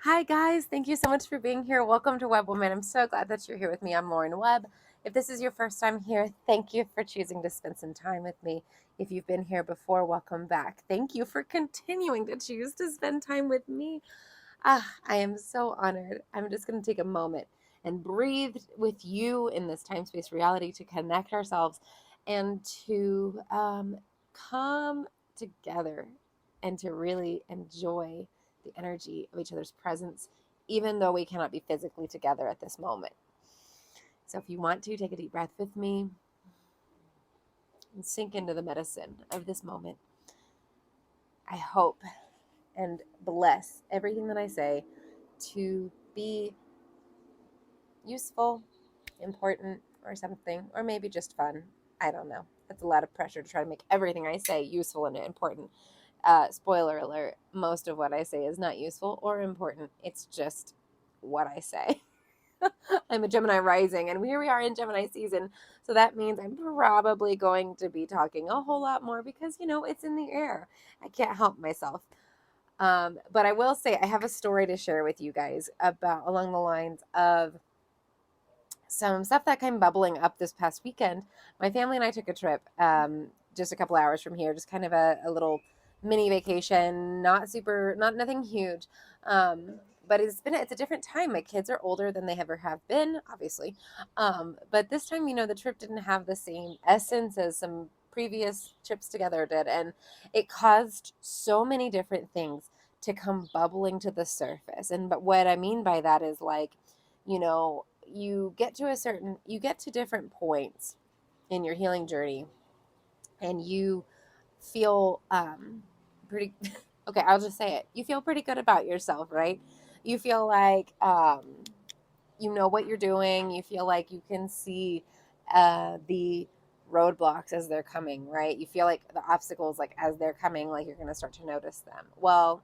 Hi, guys. Thank you so much for being here. Welcome to Web Woman. I'm so glad that you're here with me. I'm Lauren Webb. If this is your first time here, thank you for choosing to spend some time with me. If you've been here before, welcome back. Thank you for continuing to choose to spend time with me. I am so honored. I'm just going to take a moment and breathe with you in this time space reality to connect ourselves and to come together and to really enjoy the energy of each other's presence, even though we cannot be physically together at this moment. So, if you want to, take a deep breath with me and sink into the medicine of this moment. I hope and bless everything that I say to be useful, important, or something, or maybe just fun. I don't know. It's a lot of pressure to try to make everything I say useful and important. Spoiler alert, most of what I say is not useful or important. It's just what I say. I'm a Gemini rising, and here we are in Gemini season. So that means I'm probably going to be talking a whole lot more because, it's in the air. I can't help myself. But I will say I have a story to share with you guys about along the lines of some stuff that came bubbling up this past weekend. My family and I took a trip just a couple hours from here, just kind of a little mini vacation, not nothing huge. But it's a different time. My kids are older than they ever have been, obviously. But this time, the trip didn't have the same essence as some previous trips together did. And it caused so many different things to come bubbling to the surface. But what I mean by that is like, you get to different points in your healing journey and you feel pretty okay, I'll just say it. You feel pretty good about yourself, right? You feel like you know what you're doing. You feel like you can see the roadblocks as they're coming, right? You feel like the obstacles, like as they're coming, like you're going to start to notice them. Well,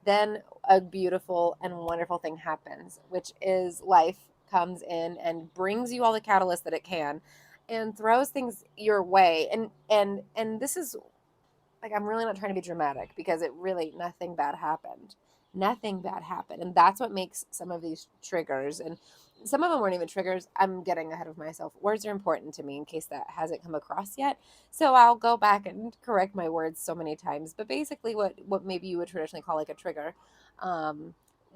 then a beautiful and wonderful thing happens, which is life comes in and brings you all the catalyst that it can and throws things your way. And this is like, I'm really not trying to be dramatic because it really, nothing bad happened. Nothing bad happened. And that's what makes some of these triggers, and some of them weren't even triggers. I'm getting ahead of myself. Words are important to me in case that hasn't come across yet. So I'll go back and correct my words so many times. But basically, what maybe you would traditionally call like a trigger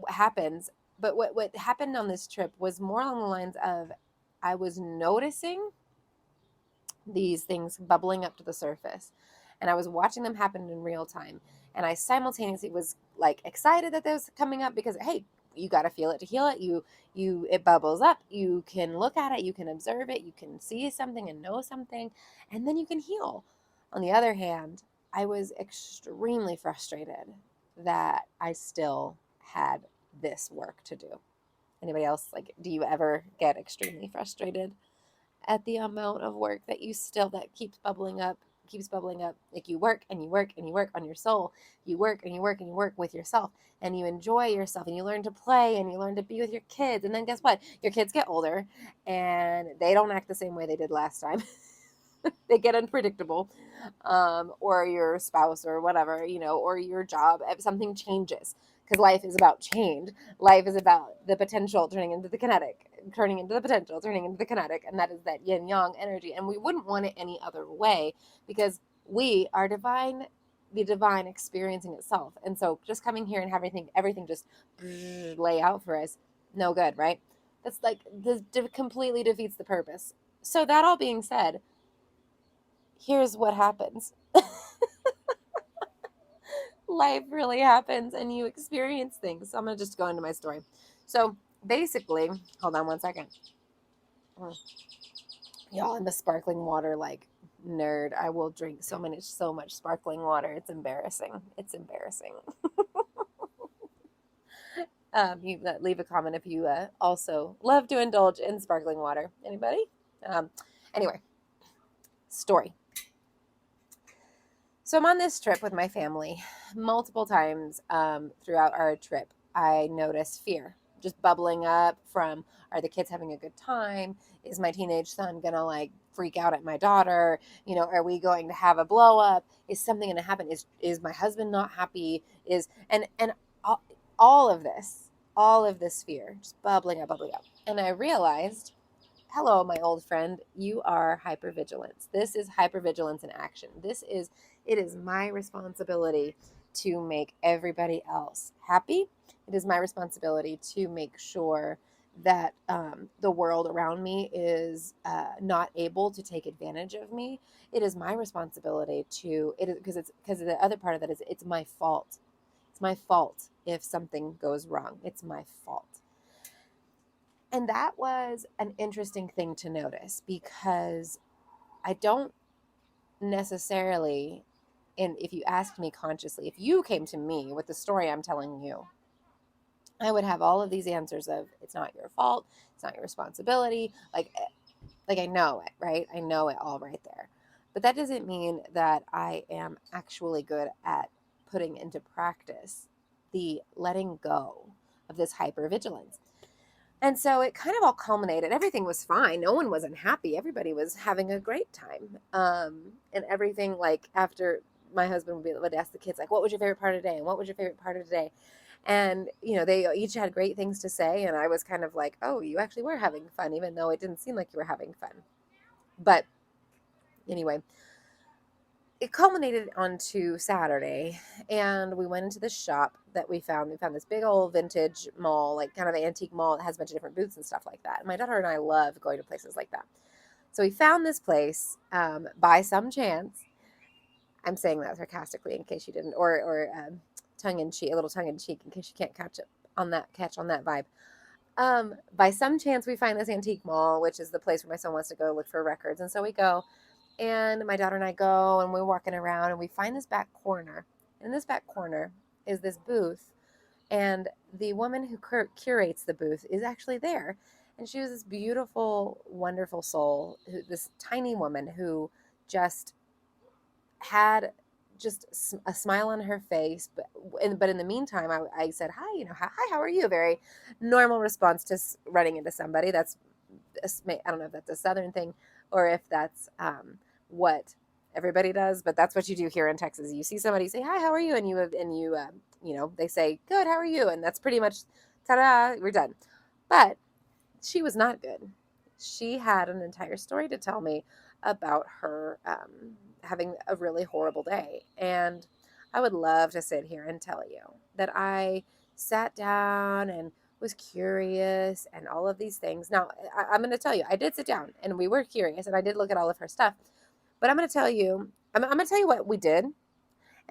happens. But what happened on this trip was more along the lines of I was noticing these things bubbling up to the surface, and I was watching them happen in real time, and I simultaneously was like excited that that was coming up because, hey, you got to feel it to heal it. It bubbles up, you can look at it, you can observe it, you can see something and know something, and then you can heal. On the other hand, I was extremely frustrated that I still had this work to do. Anybody else, like, do you ever get extremely frustrated at the amount of work that you still that keeps bubbling up? Like, you work and you work and you work on your soul, you work and you work and you work with yourself, and you enjoy yourself, and you learn to play, and you learn to be with your kids, and then guess what, your kids get older and they don't act the same way they did last time. They get unpredictable, or your spouse or whatever, or your job, if something changes, because life is about change. Life is about the potential turning into the kinetic, turning into the potential, turning into the kinetic, and that is that yin yang energy. And we wouldn't want it any other way because we are divine, the divine experiencing itself. And so just coming here and having everything just lay out for us, no good, right? That's like this completely defeats the purpose. So that all being said, here's what happens. Life really happens and you experience things. So I'm going to just go into my story. So basically, hold on one second. Y'all, I'm a sparkling water like nerd. I will drink so much sparkling water. It's embarrassing. It's embarrassing. You leave a comment if you also love to indulge in sparkling water. Anybody? Anyway, story. So I'm on this trip with my family. Multiple times throughout our trip, I noticed fear just bubbling up from, are the kids having a good time? Is my teenage son gonna like freak out at my daughter? Are we going to have a blow up? Is something gonna happen? Is my husband not happy? Is and all, all of this fear just bubbling up, bubbling up. And I realized, hello, my old friend, you are hypervigilance. This is hypervigilance in action. It is my responsibility to make everybody else happy. It is my responsibility to make sure that the world around me is not able to take advantage of me. It is my responsibility to it because the other part of that is it's my fault. It's my fault if something goes wrong. It's my fault. And that was an interesting thing to notice because I don't necessarily, and if you asked me consciously, if you came to me with the story I'm telling you, I would have all of these answers of it's not your fault, it's not your responsibility. Like I know it, right? I know it all right there. But that doesn't mean that I am actually good at putting into practice the letting go of this hypervigilance. And so it kind of all culminated. Everything was fine. No one was unhappy. Everybody was having a great time. And everything, like, after my husband would ask the kids, like, what was your favorite part of the day? And what was your favorite part of the day? And, they each had great things to say. And I was kind of like, oh, you actually were having fun, even though it didn't seem like you were having fun. But anyway, it culminated onto Saturday, and we went into the shop that we found. We found this big old vintage mall, like kind of an antique mall that has a bunch of different booths and stuff like that. And my daughter and I love going to places like that. So we found this place by some chance. I'm saying that sarcastically in case you didn't, or tongue in cheek, a little tongue in cheek, in case you can't catch on that vibe. By some chance, we find this antique mall, which is the place where my son wants to go look for records, and so we go. And my daughter and I go, and we're walking around, and we find this back corner. In this back corner is this booth, and the woman who curates the booth is actually there. And she was this beautiful, wonderful soul, this tiny woman who just had just a smile on her face. But in the meantime, I said, hi, hi, how are you? A very normal response to running into somebody. That's, I don't know if that's a Southern thing or if that's what everybody does, but that's what you do here in Texas. You see somebody, say, hi, how are you? And they say, good, how are you? And that's pretty much, ta-da, we're done. But she was not good. She had an entire story to tell me about her having a really horrible day. And I would love to sit here and tell you that I sat down and was curious and all of these things. Now, I'm going to tell you, I did sit down and we were curious and I did look at all of her stuff. But I'm going to tell you, I'm going to tell you what we did. And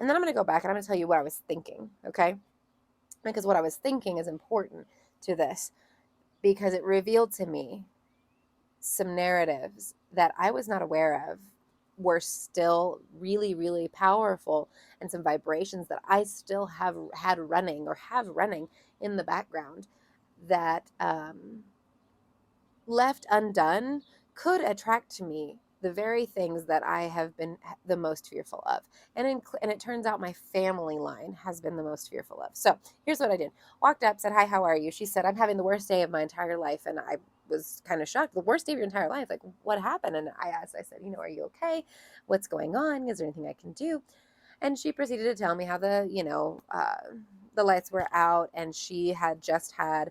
then I'm going to go back and I'm going to tell you what I was thinking, okay? Because what I was thinking is important to this because it revealed to me some narratives that I was not aware of were still really, really powerful, and some vibrations that I still have running in the background that left undone could attract to me the very things that I have been the most fearful of. And it turns out my family line has been the most fearful of. So here's what I did. Walked up, said, hi, how are you? She said, I'm having the worst day of my entire life. And I was kind of shocked. The worst day of your entire life? Like, what happened? And I said, are you okay? What's going on? Is there anything I can do? And she proceeded to tell me how the lights were out and she had just had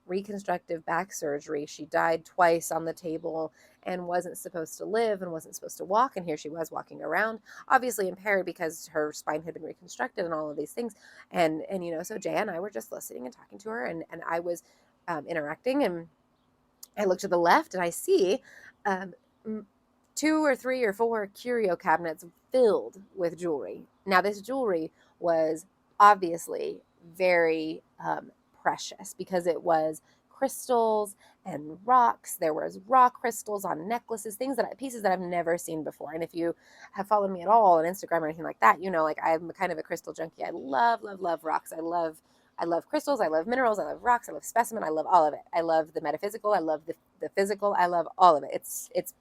reconstructive back surgery. She died twice on the table and wasn't supposed to live and wasn't supposed to walk. And here she was walking around, obviously impaired because her spine had been reconstructed and all of these things. And so Jay and I were just listening and talking to her, and I was interacting. And I look to the left and I see 2 or 3 or 4 curio cabinets filled with jewelry. Now, this jewelry was obviously very precious because it was crystals and rocks. There was rock crystals on necklaces, pieces that I've never seen before. And if you have followed me at all on Instagram or anything like that, like I'm kind of a crystal junkie. I love, love, love rocks. I love crystals. I love minerals. I love rocks. I love specimen. I love all of it. I love the metaphysical. I love the physical. I love all of it. It's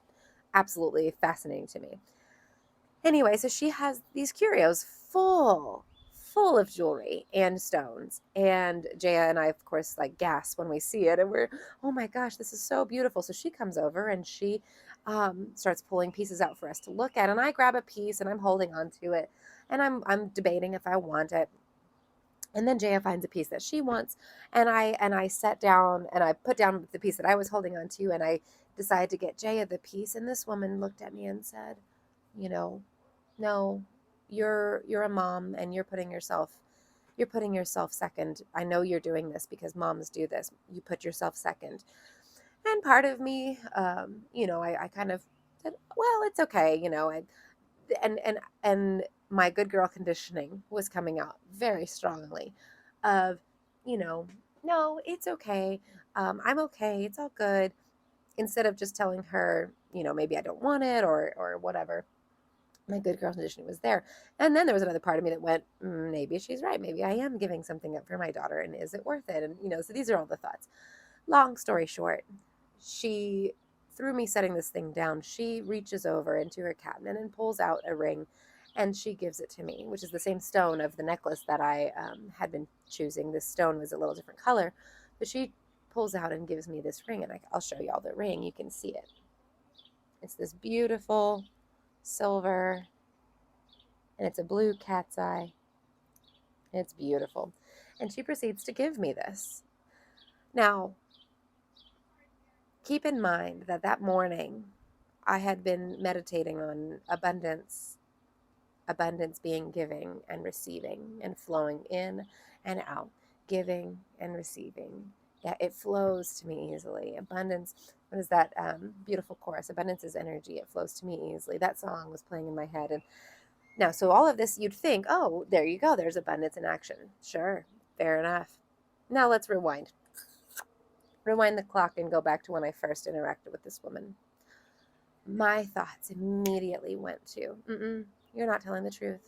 absolutely fascinating to me. Anyway, so she has these curios full of jewelry and stones. And Jaya and I, of course, like gasp when we see it. And we're, oh my gosh, this is so beautiful. So she comes over and she starts pulling pieces out for us to look at. And I grab a piece and I'm holding on to it. And I'm debating if I want it. And then Jaya finds a piece that she wants, and I sat down and I put down the piece that I was holding on to, and I decided to get Jaya the piece. And this woman looked at me and said, you know, no, you're a mom and you're putting yourself second. I know you're doing this because moms do this. You put yourself second. And part of me, I kind of said, well, it's okay, and my good girl conditioning was coming out very strongly of, you know, no, it's okay. I'm okay. It's all good. Instead of just telling her, maybe I don't want it or whatever, my good girl conditioning was there. And then there was another part of me that went, maybe she's right. Maybe I am giving something up for my daughter. And is it worth it? And, so these are all the thoughts. Long story short, she, through me setting this thing down, she reaches over into her cabinet and pulls out a ring, and she gives it to me, which is the same stone of the necklace that I had been choosing. This stone was a little different color, but she pulls out and gives me this ring, and I'll show you all the ring. You can see it. It's this beautiful silver, and it's a blue cat's eye. It's beautiful. And she proceeds to give me this. Now, keep in mind that that morning I had been meditating on abundance being giving and receiving and flowing in and out, giving and receiving. Yeah, it flows to me easily. Abundance, what is that beautiful chorus? Abundance is energy. It flows to me easily. That song was playing in my head. And now, so all of this, you'd think, oh, there you go. There's abundance in action. Sure, fair enough. Now let's rewind. Rewind the clock and go back to when I first interacted with this woman. My thoughts immediately went to, you're not telling the truth.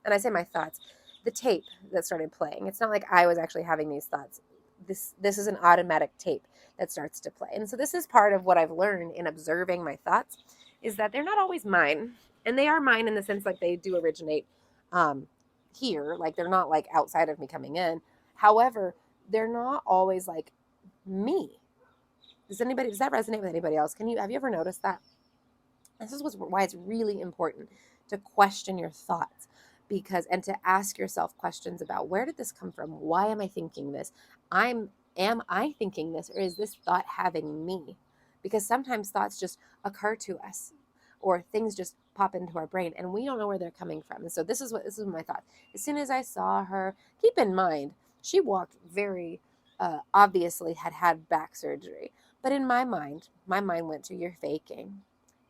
And I say my thoughts, the tape that started playing. It's not like I was actually having these thoughts. This is an automatic tape that starts to play. And so this is part of what I've learned in observing my thoughts, is that they're not always mine. And they are mine in the sense like they do originate here. Like they're not like outside of me coming in. However, they're not always like me. Does that resonate with anybody else? Have you ever noticed that? This is why it's really important to question your thoughts, and to ask yourself questions about, where did this come from? Why am I thinking this? Am I thinking this, or is this thought having me? Because sometimes thoughts just occur to us, or things just pop into our brain and we don't know where they're coming from. And so this is my thought. As soon as I saw her, keep in mind, she walked very obviously had back surgery. But in my mind went to, you're faking.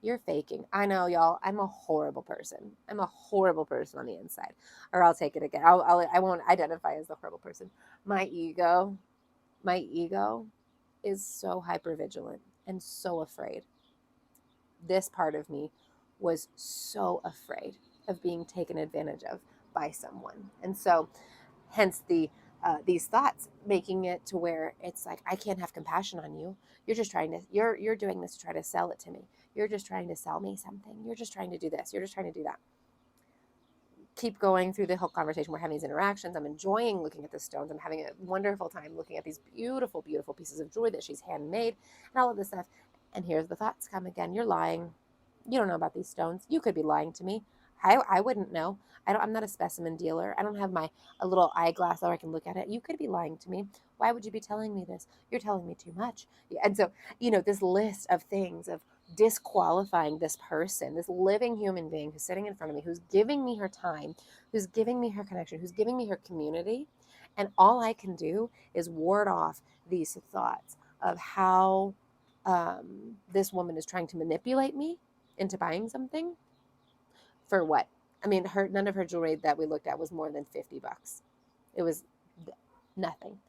You're faking. I know, y'all. I'm a horrible person. I'm a horrible person on the inside. Or I'll take it again. I won't identify as the horrible person. My ego is so hypervigilant and so afraid. This part of me was so afraid of being taken advantage of by someone. And so hence these thoughts, making it to where it's like, I can't have compassion on you. You're just trying to, you're doing this to try to sell it to me. You're just trying to sell me something. You're just trying to do this. You're just trying to do that. Keep going through the whole conversation. We're having these interactions. I'm enjoying looking at the stones. I'm having a wonderful time looking at these beautiful, beautiful pieces of jewelry that she's handmade and all of this stuff. And here's the thoughts come again. You're lying. You don't know about these stones. You could be lying to me. I wouldn't know. I'm not a specimen dealer. I don't have a little eyeglass where I can look at it. You could be lying to me. Why would you be telling me this? You're telling me too much. And so, this list of things of disqualifying this person, this living human being who's sitting in front of me, who's giving me her time, who's giving me her connection, who's giving me her community. And all I can do is ward off these thoughts of how this woman is trying to manipulate me into buying something. For what? I mean, none of her jewelry that we looked at was more than $50. It was nothing.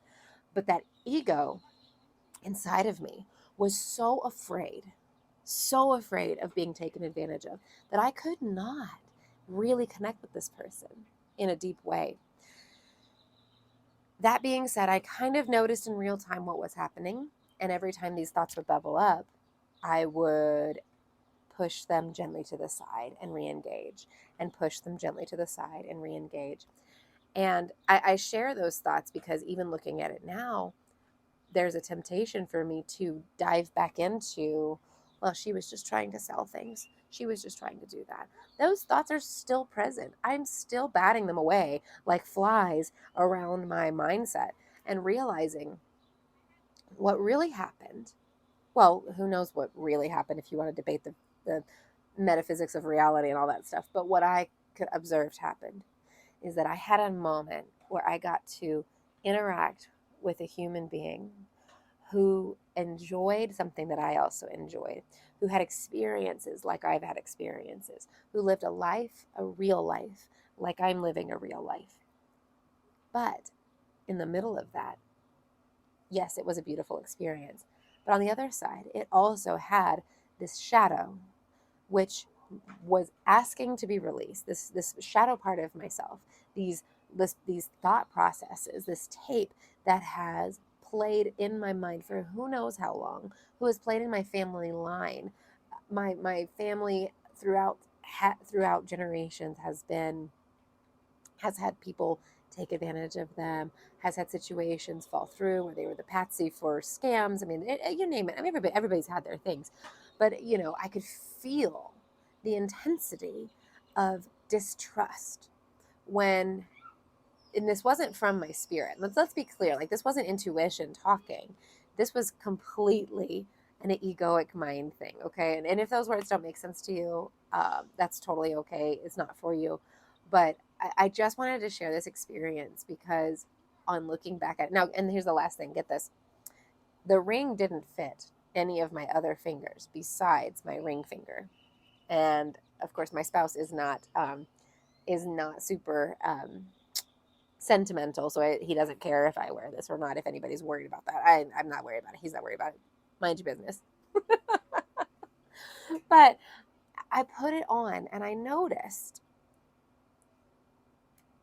But that ego inside of me was so afraid of being taken advantage of, that I could not really connect with this person in a deep way. That being said, I kind of noticed in real time what was happening. And every time these thoughts would bubble up, I would push them gently to the side and re-engage, and push them gently to the side and re-engage. And I share those thoughts because even looking at it now, there's a temptation for me to dive back into, well, she was just trying to sell things. She was just trying to do that. Those thoughts are still present. I'm still batting them away like flies around my mindset and realizing what really happened. Well, who knows what really happened if you want to debate the metaphysics of reality and all that stuff. But what I could observe happened is that I had a moment where I got to interact with a human being who enjoyed something that I also enjoyed, who had experiences like I've had experiences, who lived a life, a real life, like I'm living a real life. But in the middle of that, yes, it was a beautiful experience. But on the other side, it also had this shadow, which was asking to be released. This shadow part of myself, these thought processes, this tape that has played in my mind for who knows how long, who has played in my family line. My family throughout generations has had people take advantage of them, has had situations fall through where they were the patsy for scams. I mean, you name it. I mean, everybody's had their things. But, I could feel the intensity of distrust when, and this wasn't from my spirit. Let's be clear. Like, this wasn't intuition talking. This was completely an egoic mind thing, okay? And if those words don't make sense to you, that's totally okay. It's not for you. But I just wanted to share this experience because on looking back at it, now, and here's the last thing, get this. The ring didn't fit any of my other fingers besides my ring finger. And of course, my spouse is not super sentimental, so he doesn't care if I wear this or not, if anybody's worried about that. I'm not worried about it. He's not worried about it. Mind your business. But I put it on and I noticed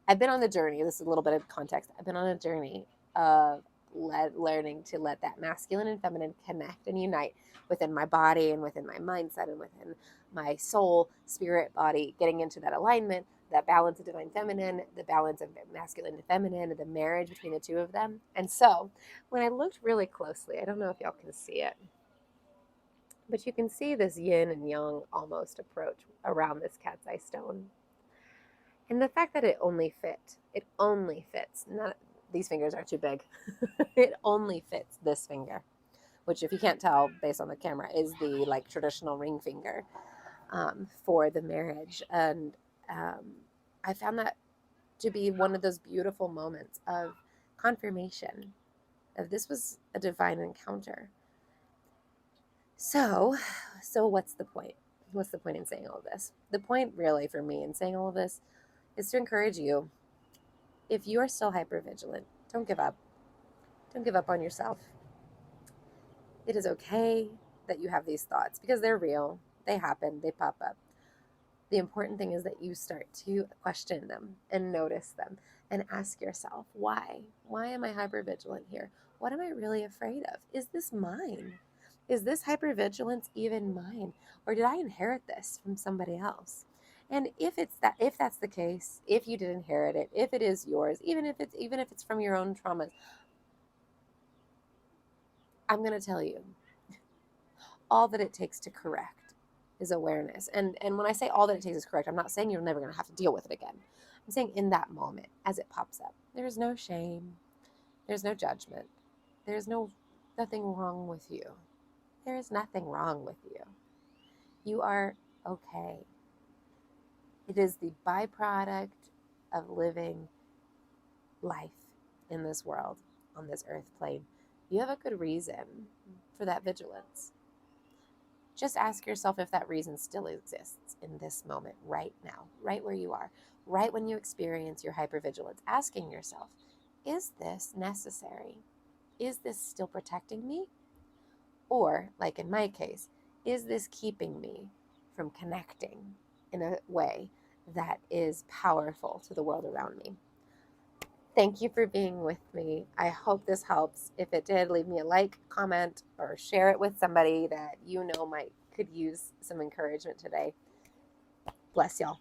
I've been on the journey. This is a little bit of context. I've been on a journey of learning to let that masculine and feminine connect and unite within my body and within my mindset and within my soul, spirit, body, getting into that alignment, that balance of divine feminine, the balance of masculine and feminine, the marriage between the two of them. And so when I looked really closely, I don't know if y'all can see it, but you can see this yin and yang almost approach around this cat's eye stone. And the fact that it only fits, not these fingers are too big. It only fits this finger, which if you can't tell based on the camera is the like traditional ring finger for the marriage. And I found that to be one of those beautiful moments of confirmation of this was a divine encounter. So what's the point? What's the point in saying all of this? The point really for me in saying all of this is to encourage you. If you are still hypervigilant, don't give up. Don't give up on yourself. It is okay that you have these thoughts because they're real. They happen. They pop up. The important thing is that you start to question them and notice them and ask yourself, why? Why am I hypervigilant here? What am I really afraid of? Is this mine? Is this hypervigilance even mine? Or did I inherit this from somebody else? And if that's the case, if you did inherit it, if it is yours, even if it's from your own traumas, I'm going to tell you, all that it takes to correct is awareness. And when I say all that it takes is correct, I'm not saying you're never going to have to deal with it again. I'm saying in that moment, as it pops up, there's no shame, there's no judgment, there's nothing wrong with you. There is nothing wrong with you. You are okay. It is the byproduct of living life in this world, on this earth plane. You have a good reason for that vigilance. Just ask yourself if that reason still exists in this moment, right now, right where you are, right when you experience your hypervigilance. Asking yourself, is this necessary? Is this still protecting me? Or, like in my case, is this keeping me from connecting in a way that is powerful to the world around me? Thank you for being with me. I hope this helps. If it did, leave me a like, comment, or share it with somebody that you know could use some encouragement today. Bless y'all.